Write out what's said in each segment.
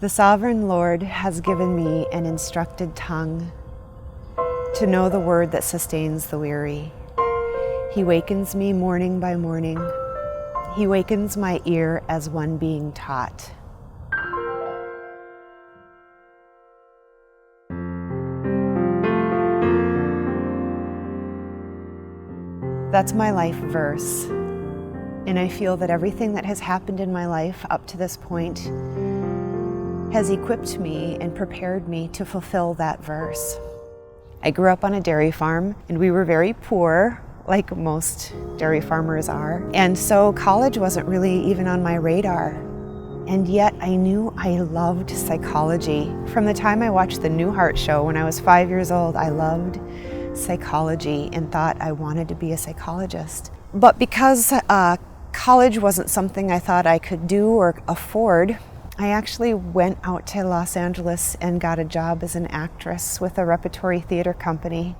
The sovereign Lord has given me an instructed tongue to know the word that sustains the weary. He wakens me morning by morning. He wakens my ear as one being taught. That's my life verse. And I feel that everything that has happened in my life up to this point has equipped me and prepared me to fulfill that verse. I grew up on a dairy farm, and we were very poor, like most dairy farmers are. And so college wasn't really even on my radar. And yet I knew I loved psychology. From the time I watched the Newhart show when I was 5 years old, I loved psychology and thought I wanted to be a psychologist. But because college wasn't something I thought I could do or afford, I actually went out to Los Angeles and got a job as an actress with a repertory theater company.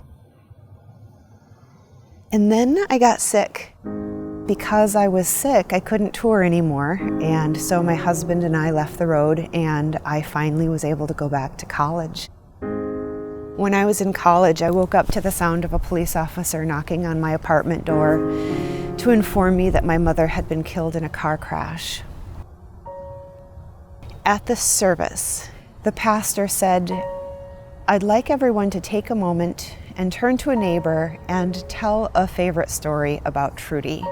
And then I got sick. Because I was sick, I couldn't tour anymore, and so my husband and I left the road, and I finally was able to go back to college. When I was in college, I woke up to the sound of a police officer knocking on my apartment door to inform me that my mother had been killed in a car crash. At the service, the pastor said, "I'd like everyone to take a moment and turn to a neighbor and tell a favorite story about Trudy."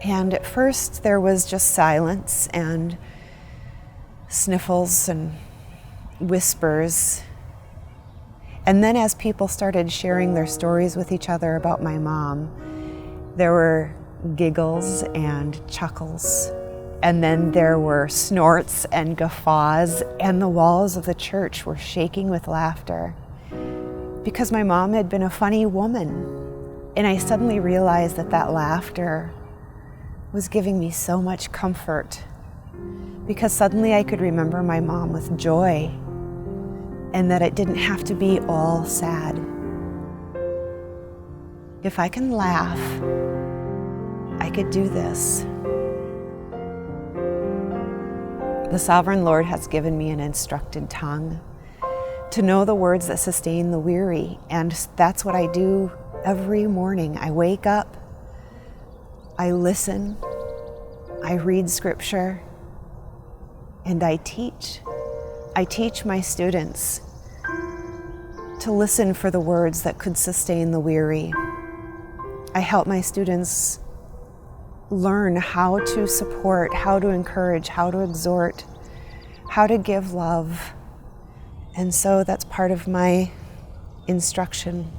And at first there was just silence and sniffles and whispers. And then as people started sharing their stories with each other about my mom, there were giggles and chuckles. And then there were snorts and guffaws, and the walls of the church were shaking with laughter. Because my mom had been a funny woman. And I suddenly realized that that laughter was giving me so much comfort. Because suddenly I could remember my mom with joy, and that it didn't have to be all sad. If I can laugh, I could do this. The sovereign Lord has given me an instructed tongue to know the words that sustain the weary, and that's what I do every morning. I wake up, I listen, I read scripture, and I teach. I teach my students to listen for the words that could sustain the weary. I help my students learn how to support, how to encourage, how to exhort, how to give love. And so that's part of my instruction.